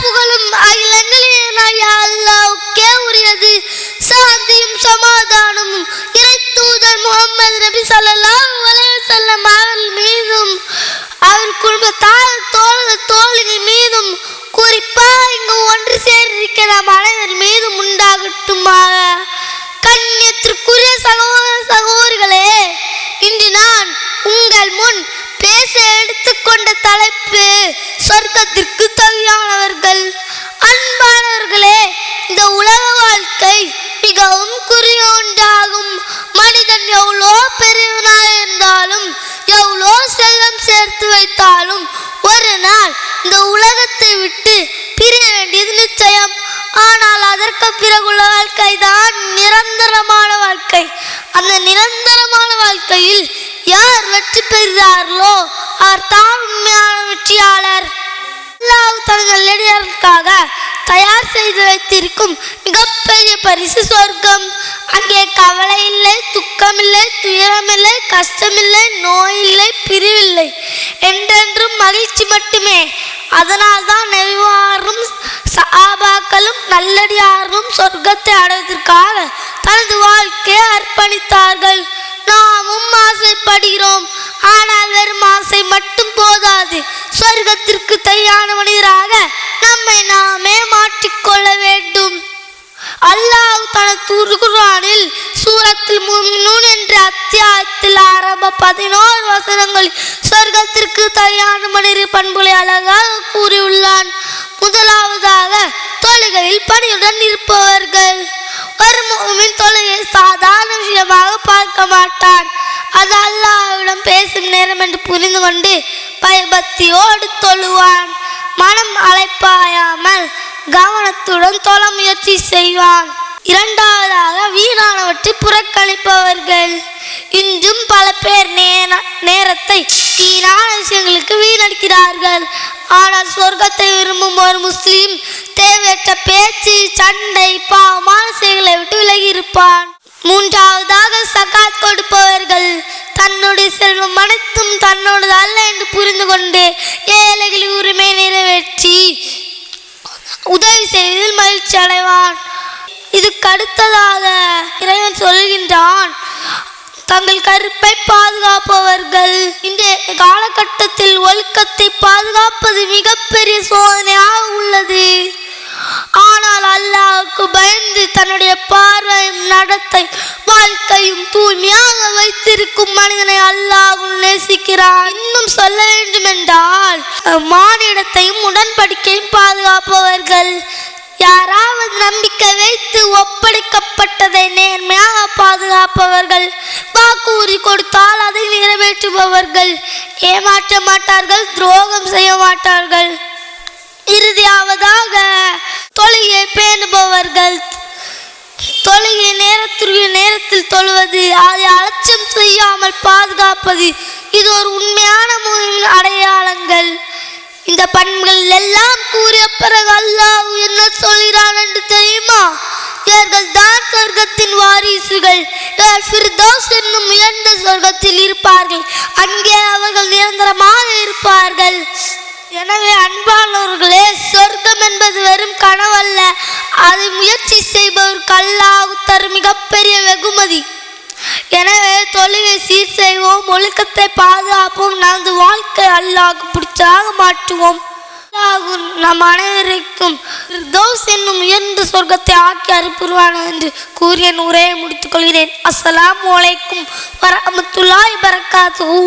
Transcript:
புகழும் அகிலங்களின் அல்லாஹ்வுக்கே உரியது. சாந்தியும் சமாதானமும் இறை தூதர் முகமது நபி ஸல்லல்லாஹு அலைஹி வஸல்லம் அவர்கள் மீதும் அவர் குடும்பத்தார் தோழர்கள் மீதும் குறிப்பாக இங்கு ஒன்று சேரிருக்கிற அனைவர் மீதும் உண்டாகட்டுமாக. கண்ணியத்திற்குரிய சகோதர சகோதரிகளே, இன்று நான் உங்கள் முன் பேச எடுத்துக்கொண்ட தலைப்பு சொர்க்கத்திற்கு தகுதியானவர்கள். அன்பானவர்களே, இந்த உலக வாழ்க்கை மிகவும் குறுகிய ஒன்றாகும். மனிதன் எவ்வளோ பெரியவனாக இருந்தாலும் எவ்வளோ செல்வம் சேர்த்து வைத்தாலும் ஒரு நாள் இந்த உலகத்தை விட்டு பிரிய வேண்டியது நிச்சயம். ஆனால் அதற்கு பிறகுள்ள வாழ்க்கை தான் நிரந்தரமான வாழ்க்கை. அந்த நிரந்தரமான வாழ்க்கையில் யார் வெற்றி பெறுகிறார்களோ அவர் தான் உண்மையான வெற்றியாளர். அல்லாஹ் தனது நல்லடியார்களுக்காக தயார் செய்து வைத்திருக்கும் மிகப்பெரிய பரிசு சொர்க்கம். அங்கே கவலை இல்லை, துக்கமில்லை, துயரமில்லை, கஷ்டமில்லை, நோய் இல்லை, பிரிவில்லை, என்றென்றும் மகிழ்ச்சி மட்டுமே. அதனால் தான் நபிமாரும் சஹாபாக்களும் நல்லடியாரும் சொர்க்கத்தை அடைவதற்காக தனது வாழ்க்கையை அர்ப்பணித்தார்கள். நாமும் ஆசைப்படுகிறோம். ஆனால் வெறும் ஆசை மட்டும் போதாது. சொர்க்கத்திற்கு தயாரான மனிதராக நம்மை நாமே மாற்றிக்கொள்ள வேண்டும். அல்லாஹ் தனது திருக்குர்ஆனில் சூரத்துல் முஃமினூன் என்ற அத்தியாயத்தில் ஆரம்ப 11 வசனங்களில் சொர்க்கத்திற்கு தயாரான மனிதர் பண்புகளை அழகாக கூறியுள்ளான். முதலாவதாக தொழுகையில் பணியுடன் இருப்பவர்கள். ஒரு முஃமின் தொழுகையை சாதாரண விஷயமாக பார்க்க மாட்டான். அது அல்லாஹ்விடம் பேசும் நேரம் என்று புரிந்து கொண்டு பயபக்தியோடு தொழுவான். மனம் அலைப்பாயாமல் கவனத்துடன் தொழ முயற்சி செய்வான். இரண்டாவதாக வீணானவற்றை புறக்கணிப்பவர்கள். இன்றும் பல பேர் நேரத்தை வீணான விஷயங்களுக்கு வீணடிக்கிறார்கள். ஆனால் சொர்க்கத்தை விரும்பும் ஒரு முஸ்லீம் தேவையற்ற பேச்சு, சண்டை, பாவமான செயல்களை விட்டு விலகி இருப்பான். மூன்றாவதாக சகாத் கொடுப்பவர்கள். தன்னுடைய செல்வம் அனைத்தும் தன்னோடது அல்ல என்று புரிந்து கொண்டு ஏழைகளின் உரிமை நிறைவேற்றி உதவி செய்வதில் மகிழ்ச்சி அடைவான். இதுக்கு அடுத்ததாக இறைவன் சொல்கின்றான், தங்கள் கருப்பை பாதுகாப்பவர்கள். இந்த காலகட்டத்தில் ஒழுக்கத்தை பாதுகாப்பது மிகப்பெரிய சோதனையாக உள்ளது. ஆனால் அல்லாஹ்வுக்கு பயந்து தன்னுடைய பார்வையும் நடத்தை வாழ்க்கையும் தூய்மையாக வைத்திருக்கும் மனிதனை அல்லாஹ் நேசிக்கிறான். இன்னும் சொல்ல வேண்டும் என்றால் மானிடத்தையும் உடன்படிக்கையும் பாதுகாப்பவர்கள். யாராவது நம்பிக்கை வைத்து ஒப்படைக்கப்பட்டதை நேர்மையாக பாதுகாப்பவர்கள். வாக்குறுதி கொடுத்தால் அதை நிறைவேற்றுபவர்கள். ஏமாற்ற மாட்டார்கள், துரோகம் செய்ய மாட்டார்கள். இறுதியாவதாக தொழுகையை பேணுபவர்கள். தொழுகை நேரத்தில் தொழுவது, அதை அலட்சியம் செய்யாமல் பாதுகாப்பது, இது ஒரு உண்மையான முஃமினின் அடையாளங்கள். இந்த பண்புகள் எல்லாம் கூறிய பிறகு அல்லாஹ் என்ன சொல்கிறான் என்று தெரியுமா? இவர்கள் தான் சொர்க்கத்தின் வாரிசுகள். இவர் ஃபிர்தௌஸ் என்னும் உயர்ந்த சொர்க்கத்தில் இருப்பார்கள். அங்கே அவர்கள் நிரந்தரமாக இருப்பார்கள். எனவே அன்பானவர்களே, சொர்க்கம் என்பது வெறும் கனவல்ல, அதை முயற்சி செய்பவருக்கு அல்லாஹ் தரும் மிகப்பெரிய வெகுமதி. எனவே தொழுகை சீர் செய்வோம், ஒழுக்கத்தை பாதுகாப்போம், நமது வாழ்க்கை அல்லாஹ்வுக்கு பிடிச்சதாக மாற்றுவோம். அல்லாஹ் நம் அனைவருக்கும் ஃபிர்தௌஸ் என்னும் உயர்ந்த சொர்க்கத்தை ஆக்கி அருள்புரிவான் என்று கூறிய உரையை முடித்துக் கொள்கிறேன். அஸ்ஸலாமு அலைக்கும் வரஹ்மத்துல்லாஹி வபரகாத்துஹு.